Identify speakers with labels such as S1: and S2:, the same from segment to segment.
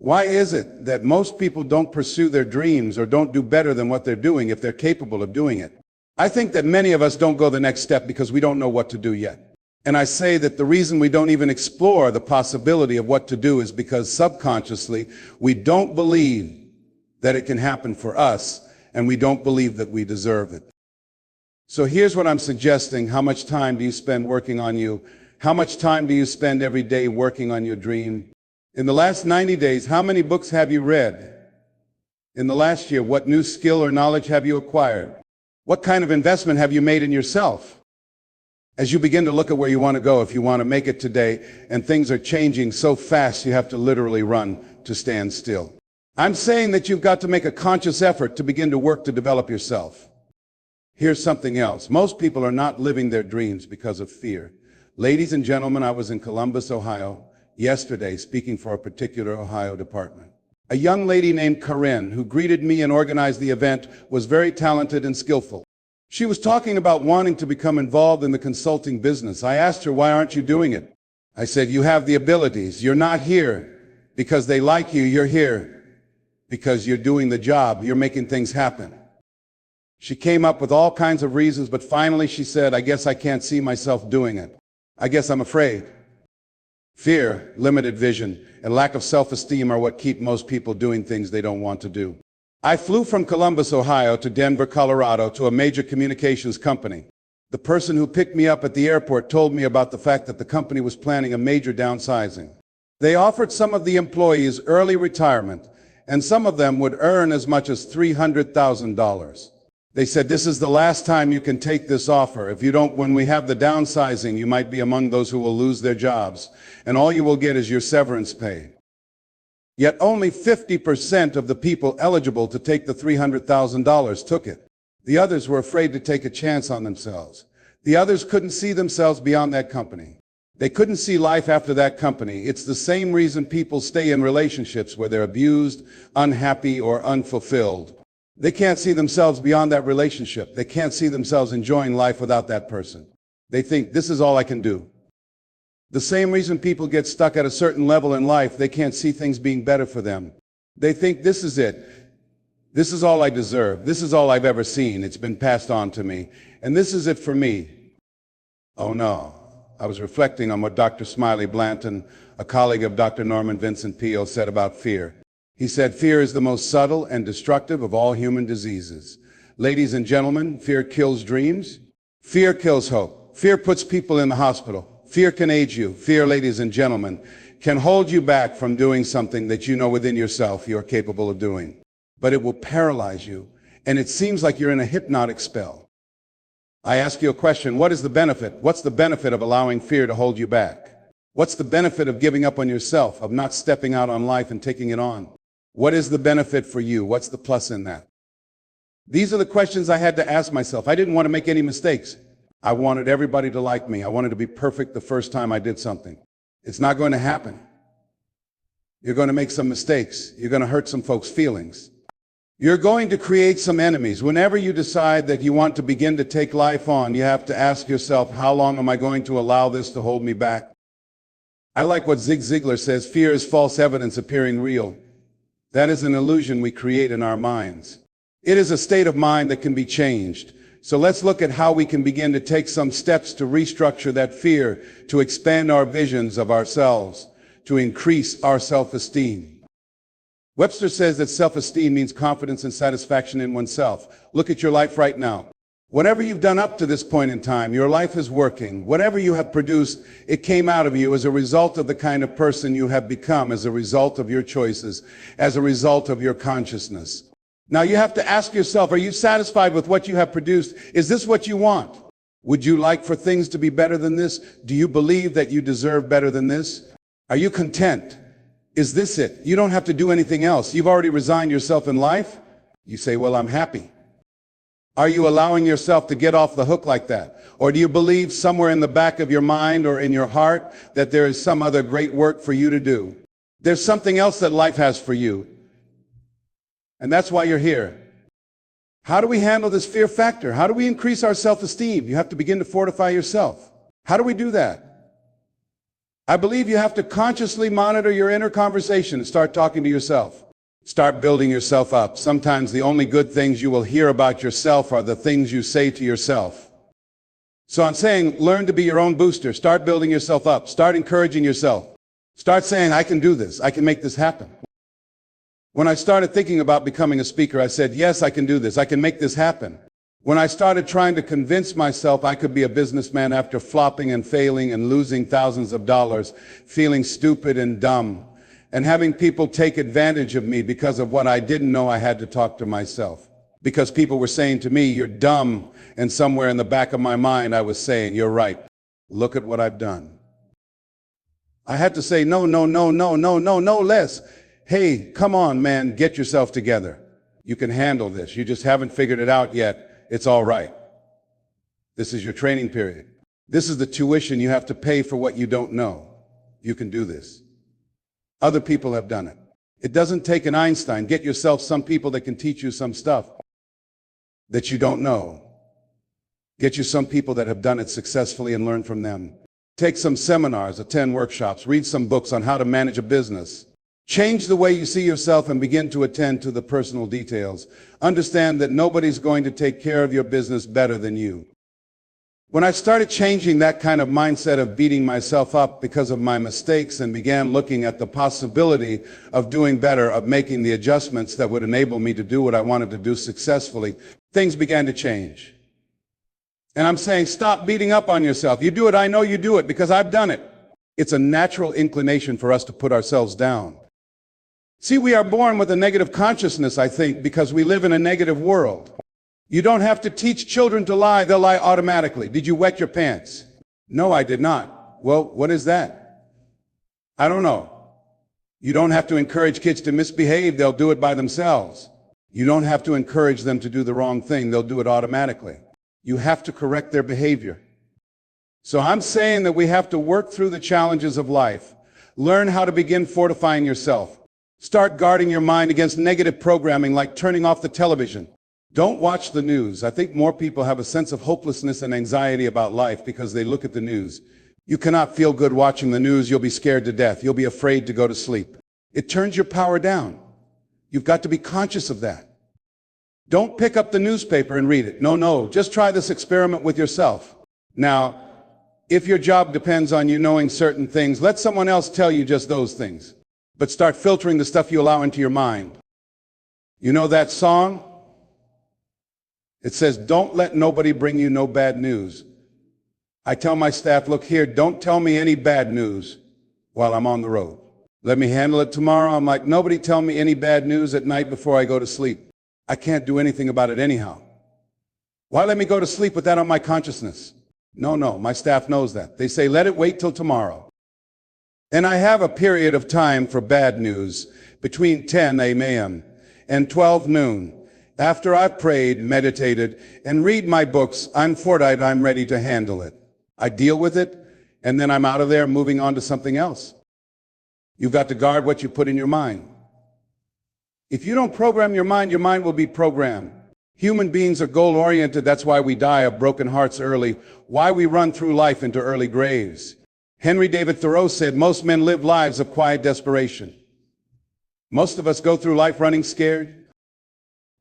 S1: Why is it that most people don't pursue their dreams or don't do better than what they're doing if they're capable of doing it? I think that many of us don't go the next step because we don't know what to do yet. And I say that the reason we don't even explore the possibility of what to do is because subconsciously we don't believe that it can happen for us, and we don't believe that we deserve it. So here's what I'm suggesting. How much time do you spend working on you? How much time do you spend every day working on your dream? In the last 90 days, how many books have you read? In the last year, what new skill or knowledge have you acquired? What kind of investment have you made in yourself? As you begin to look at where you want to go, if you want to make it today, and things are changing so fast you have to literally run to stand still. I'm saying that you've got to make a conscious effort to begin to work to develop yourself. Here's something else. Most people are not living their dreams because of fear. Ladies and gentlemen, I was in Columbus, Ohio, yesterday speaking for a particular Ohio department. A young lady named Corinne, who greeted me and organized the event, was very talented and skillful. She was talking about wanting to become involved in the consulting business. I asked her, why aren't you doing it? I said, you have the abilities. You're not here because they like you. You're here because you're doing the job. You're making things happen. She came up with all kinds of reasons, but finally she said, I guess I can't see myself doing it. I guess I'm afraid. Fear, limited vision, and lack of self-esteem are what keep most people doing things they don't want to do. I flew from Columbus, Ohio to Denver, Colorado to a major communications company. The person who picked me up at the airport told me about the fact that the company was planning a major downsizing. They offered some of the employees early retirement, and some of them would earn as much as $300,000. They said, this is the last time you can take this offer. If you don't, when we have the downsizing, you might be among those who will lose their jobs, and all you will get is your severance pay. Yet only 50% of the people eligible to take the $300,000 took it. The others were afraid to take a chance on themselves. The others couldn't see themselves beyond that company. They couldn't see life after that company. It's the same reason people stay in relationships where they're abused, unhappy, or unfulfilled. They can't see themselves beyond that relationship. They can't see themselves enjoying life without that person. They think, this is all I can do. The same reason people get stuck at a certain level in life, they can't see things being better for them. They think, this is it. This is all I deserve. This is all I've ever seen. It's been passed on to me. And this is it for me. Oh no. I was reflecting on what Dr. Smiley Blanton, a colleague of Dr. Norman Vincent Peale, said about fear. He said, fear is the most subtle and destructive of all human diseases. Ladies and gentlemen, fear kills dreams. Fear kills hope. Fear puts people in the hospital. Fear can age you. Fear, ladies and gentlemen, can hold you back from doing something that you know within yourself you're capable of doing. But it will paralyze you, and it seems like you're in a hypnotic spell. I ask you a question. What is the benefit? What's the benefit of allowing fear to hold you back? What's the benefit of giving up on yourself, of not stepping out on life and taking it on? What is the benefit for you? What's the plus in that? These are the questions I had to ask myself. I didn't want to make any mistakes. I wanted everybody to like me. I wanted to be perfect the first time I did something. It's not going to happen. You're going to make some mistakes. You're going to hurt some folks' feelings. You're going to create some enemies. Whenever you decide that you want to begin to take life on, you have to ask yourself, how long am I going to allow this to hold me back? I like what Zig Ziglar says, fear is false evidence appearing real. That is an illusion we create in our minds. It is a state of mind that can be changed. So let's look at how we can begin to take some steps to restructure that fear, to expand our visions of ourselves, to increase our self-esteem. Webster says that self-esteem means confidence and satisfaction in oneself. Look at your life right now. Whatever you've done up to this point in time, your life is working. Whatever you have produced, it came out of you as a result of the kind of person you have become, as a result of your choices, as a result of your consciousness. Now you have to ask yourself, are you satisfied with what you have produced? Is this what you want? Would you like for things to be better than this? Do you believe that you deserve better than this? Are you content? Is this it? You don't have to do anything else. You've already resigned yourself in life. You say, well, I'm happy. Are you allowing yourself to get off the hook like that? Or do you believe somewhere in the back of your mind or in your heart that there is some other great work for you to do? There's something else that life has for you. And that's why you're here. How do we handle this fear factor? How do we increase our self-esteem? You have to begin to fortify yourself. How do we do that? I believe you have to consciously monitor your inner conversation and start talking to yourself. Start building yourself up. Sometimes the only good things you will hear about yourself are the things you say to yourself. So I'm saying, learn to be your own booster. Start building yourself up. Start encouraging yourself. Start saying, I can do this. I can make this happen. When I started thinking about becoming a speaker, I said, yes, I can do this. I can make this happen. When I started trying to convince myself I could be a businessman after flopping and failing and losing thousands of dollars, feeling stupid and dumb, and having people take advantage of me because of what I didn't know, I had to talk to myself. Because people were saying to me, you're dumb, and somewhere in the back of my mind I was saying, you're right. Look at what I've done. I had to say, no less. Hey, come on, man, get yourself together. You can handle this. You just haven't figured it out yet. It's all right. This is your training period. This is the tuition you have to pay for what you don't know. You can do this. Other people have done it. It doesn't take an Einstein. Get yourself some people that can teach you some stuff that you don't know. Get you some people that have done it successfully and learn from them. Take some seminars, attend workshops, read some books on how to manage a business. Change the way you see yourself and begin to attend to the personal details. Understand that nobody's going to take care of your business better than you. When I started changing that kind of mindset of beating myself up because of my mistakes and began looking at the possibility of doing better, of making the adjustments that would enable me to do what I wanted to do successfully, things began to change. And I'm saying, stop beating up on yourself. You do it, I know you do it, because I've done it. It's a natural inclination for us to put ourselves down. See, we are born with a negative consciousness, I think, because we live in a negative world. You don't have to teach children to lie, they'll lie automatically. Did you wet your pants? No, I did not. Well, what is that? I don't know. You don't have to encourage kids to misbehave, they'll do it by themselves. You don't have to encourage them to do the wrong thing, they'll do it automatically. You have to correct their behavior. So I'm saying that we have to work through the challenges of life. Learn how to begin fortifying yourself. Start guarding your mind against negative programming like turning off the television. Don't watch the news. I think more people have a sense of hopelessness and anxiety about life because they look at the news. You cannot feel good watching the news. You'll be scared to death. You'll be afraid to go to sleep. It turns your power down. You've got to be conscious of that. Don't pick up the newspaper and read it. No, just try this experiment with yourself. Now, if your job depends on you knowing certain things, let someone else tell you just those things. But start filtering the stuff you allow into your mind. You know that song? It says, don't let nobody bring you no bad news. I tell my staff, look here, don't tell me any bad news while I'm on the road. Let me handle it tomorrow. I'm like, nobody tell me any bad news at night before I go to sleep. I can't do anything about it anyhow. Why let me go to sleep with that on my consciousness? No, my staff knows that. They say, let it wait till tomorrow. And I have a period of time for bad news between 10 a.m. and 12 noon. After I've prayed, meditated, and read my books, I'm fortified, I'm ready to handle it. I deal with it, and then I'm out of there moving on to something else. You've got to guard what you put in your mind. If you don't program your mind will be programmed. Human beings are goal-oriented, that's why we die of broken hearts early, why we run through life into early graves. Henry David Thoreau said, most men live lives of quiet desperation. Most of us go through life running scared.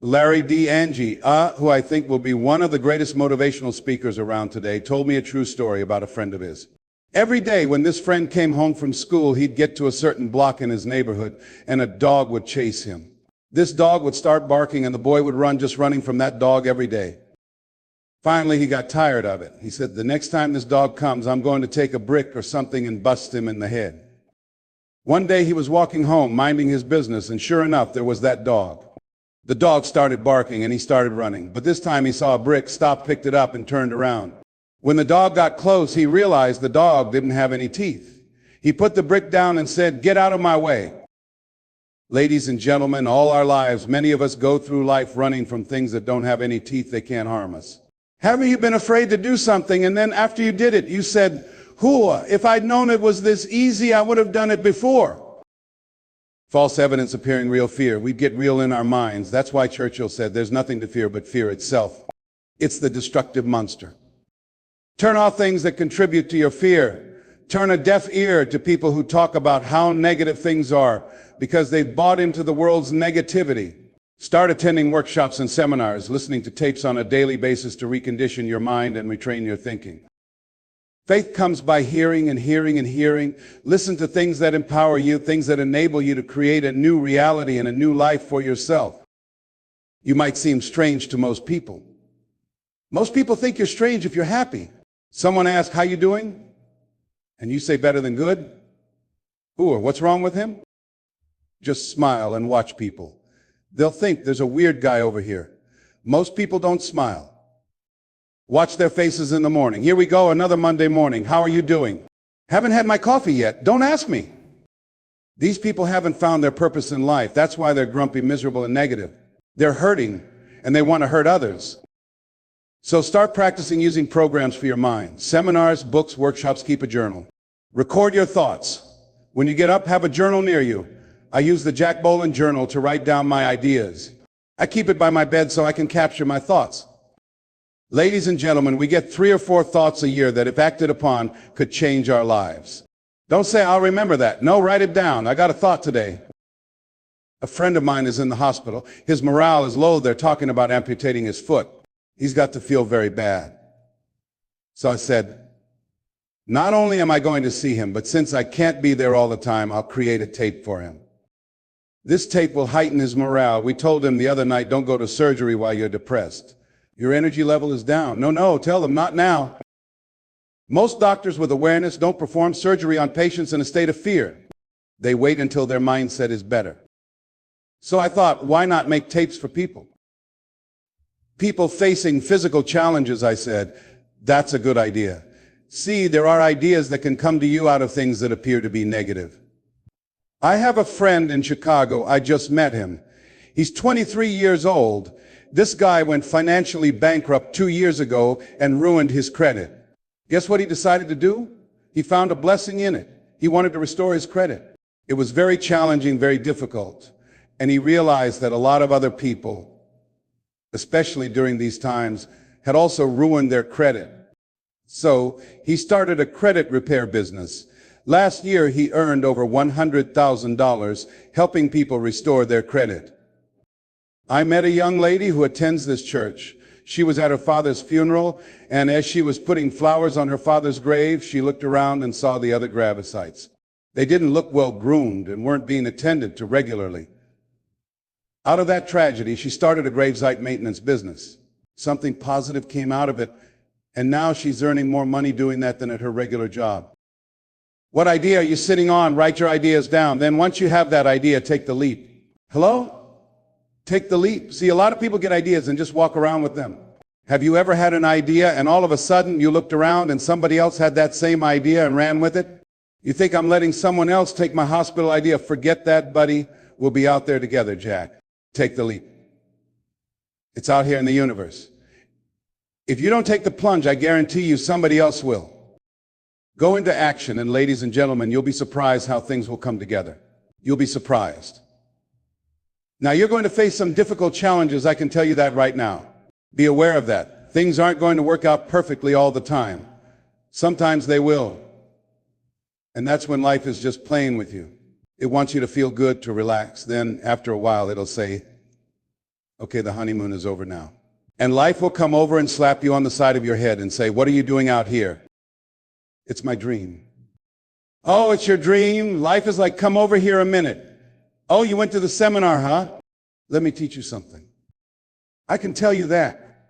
S1: Larry D. Angie, who I think will be one of the greatest motivational speakers around today, told me a true story about a friend of his. Every day when this friend came home from school, he'd get to a certain block in his neighborhood and a dog would chase him. This dog would start barking and the boy would run, just running from that dog every day. Finally, he got tired of it. He said, the next time this dog comes, I'm going to take a brick or something and bust him in the head. One day he was walking home, minding his business, and sure enough, there was that dog. The dog started barking and he started running, but this time he saw a brick, stopped, picked it up, and turned around. When the dog got close, he realized the dog didn't have any teeth. He put the brick down and said, get out of my way. Ladies and gentlemen, all our lives, many of us go through life running from things that don't have any teeth, they can't harm us. Haven't you been afraid to do something, and then after you did it, you said, if I'd known it was this easy, I would have done it before. False evidence appearing real fear. We get real in our minds. That's why Churchill said, there's nothing to fear but fear itself. It's the destructive monster. Turn off things that contribute to your fear. Turn a deaf ear to people who talk about how negative things are because they've bought into the world's negativity. Start attending workshops and seminars, listening to tapes on a daily basis to recondition your mind and retrain your thinking. Faith comes by hearing and hearing and hearing. Listen to things that empower you, things that enable you to create a new reality and a new life for yourself. You might seem strange to most people. Most people think you're strange if you're happy. Someone asks, "How you doing?" And you say, "Better than good." Ooh, or "What's wrong with him?" Just smile and watch people. They'll think there's a weird guy over here. Most people don't smile. Watch their faces in the morning. Here we go, another Monday morning. "How are you doing?" "Haven't had my coffee yet." "Don't ask me." These people haven't found their purpose in life. That's why they're grumpy, miserable, and negative. They're hurting, and they want to hurt others. So start practicing using programs for your mind. Seminars, books, workshops, keep a journal. Record your thoughts. When you get up, have a journal near you. I use the Jack Boland journal to write down my ideas. I keep it by my bed so I can capture my thoughts. Ladies and gentlemen, we get 3 or 4 thoughts a year that, if acted upon, could change our lives. Don't say, "I'll remember that." No, write it down. I got a thought today. A friend of mine is in the hospital. His morale is low. They're talking about amputating his foot. He's got to feel very bad. So I said, not only am I going to see him, but since I can't be there all the time, I'll create a tape for him. This tape will heighten his morale. We told him the other night, "Don't go to surgery while you're depressed. Your energy level is down." No, tell them, "Not now." Most doctors with awareness don't perform surgery on patients in a state of fear. They wait until their mindset is better. So I thought, why not make tapes for people? People facing physical challenges, I said, that's a good idea. See, there are ideas that can come to you out of things that appear to be negative. I have a friend in Chicago. I just met him. He's 23 years old. This guy went financially bankrupt 2 years ago and ruined his credit. Guess what he decided to do? He found a blessing in it. He wanted to restore his credit. It was very challenging, very difficult. And he realized that a lot of other people, especially during these times, had also ruined their credit. So he started a credit repair business. Last year, he earned over $100,000 helping people restore their credit. I met a young lady who attends this church. She was at her father's funeral, and as she was putting flowers on her father's grave, she looked around and saw the other gravesites. They didn't look well groomed and weren't being attended to regularly. Out of that tragedy, she started a gravesite maintenance business. Something positive came out of it, and now she's earning more money doing that than at her regular job. What idea are you sitting on? Write your ideas down. Then once you have that idea, take the leap. Hello? Take the leap. See, a lot of people get ideas and just walk around with them. Have you ever had an idea and all of a sudden you looked around and somebody else had that same idea and ran with it? You think I'm letting someone else take my hospital idea? Forget that, buddy. We'll be out there together, Jack. Take the leap. It's out here in the universe. If you don't take the plunge, I guarantee you somebody else will. Go into action, and ladies and gentlemen, you'll be surprised how things will come together. You'll be surprised. Now, you're going to face some difficult challenges, I can tell you that right now. Be aware of that. Things aren't going to work out perfectly all the time. Sometimes they will. And that's when life is just playing with you. It wants you to feel good, to relax. Then, after a while, it'll say, okay, the honeymoon is over now. And life will come over and slap you on the side of your head and say, what are you doing out here? It's my dream. Oh, it's your dream? Life is like, come over here a minute. Oh, you went to the seminar, huh? Let me teach you something. I can tell you that.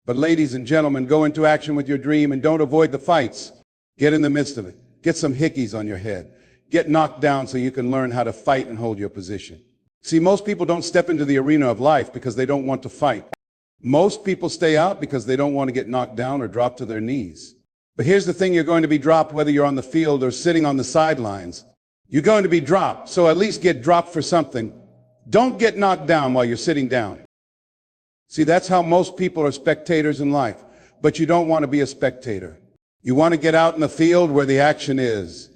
S1: But ladies and gentlemen, go into action with your dream and don't avoid the fights. Get in the midst of it. Get some hickeys on your head. Get knocked down so you can learn how to fight and hold your position. See, most people don't step into the arena of life because they don't want to fight. Most people stay out because they don't want to get knocked down or drop to their knees. But here's the thing, you're going to be dropped whether you're on the field or sitting on the sidelines. You're going to be dropped, so at least get dropped for something. Don't get knocked down while you're sitting down. See, that's how most people are spectators in life, but you don't want to be a spectator. You want to get out in the field where the action is,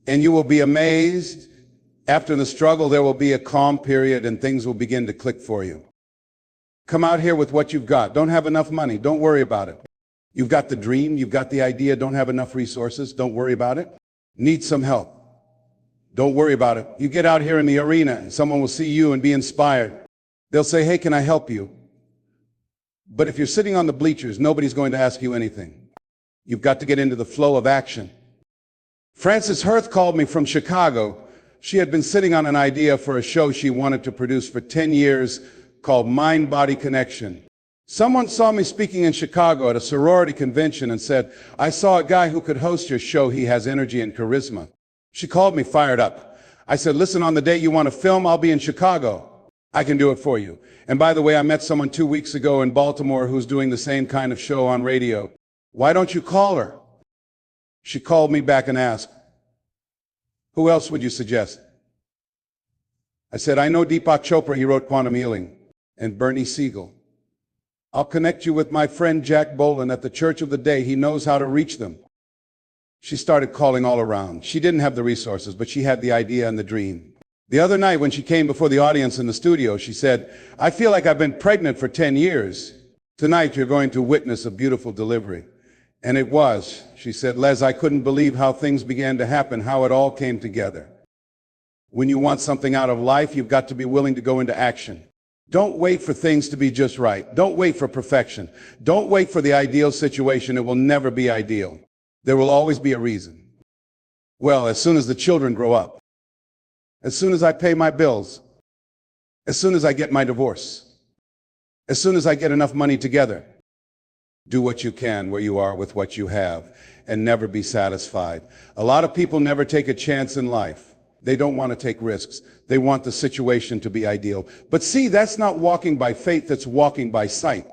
S1: and you will be amazed. After the struggle, there will be a calm period and things will begin to click for you. Come out here with what you've got. Don't have enough money. Don't worry about it. You've got the dream, you've got the idea, don't have enough resources, don't worry about it. Need some help. Don't worry about it. You get out here in the arena, and someone will see you and be inspired. They'll say, hey, can I help you? But if you're sitting on the bleachers, nobody's going to ask you anything. You've got to get into the flow of action. Frances Hirth called me from Chicago. She had been sitting on an idea for a show she wanted to produce for 10 years called Mind-Body Connection. Someone saw me speaking in Chicago at a sorority convention and said, I saw a guy who could host your show. He has energy and charisma. She called me fired up. I said, listen, on the day you want to film, I'll be in Chicago. I can do it for you. And by the way, I met someone 2 weeks ago in Baltimore who's doing the same kind of show on radio. Why don't you call her? She called me back and asked, who else would you suggest? I said, I know Deepak Chopra, he wrote Quantum Healing, and Bernie Siegel. I'll connect you with my friend Jack Boland at the Church of the Day. He knows how to reach them. She started calling all around. She didn't have the resources, but she had the idea and the dream. The other night when she came before the audience in the studio, she said, I feel like I've been pregnant for 10 years. Tonight you're going to witness a beautiful delivery. And it was. She said, Les, I couldn't believe how things began to happen, how it all came together. When you want something out of life, you've got to be willing to go into action. Don't wait for things to be just right. Don't wait for perfection. Don't wait for the ideal situation. It will never be ideal. There will always be a reason. Well, as soon as the children grow up, as soon as I pay my bills, as soon as I get my divorce, as soon as I get enough money together, do what you can where you are with what you have and never be satisfied. A lot of people never take a chance in life. They don't want to take risks. They want the situation to be ideal. But see, that's not walking by faith, that's walking by sight.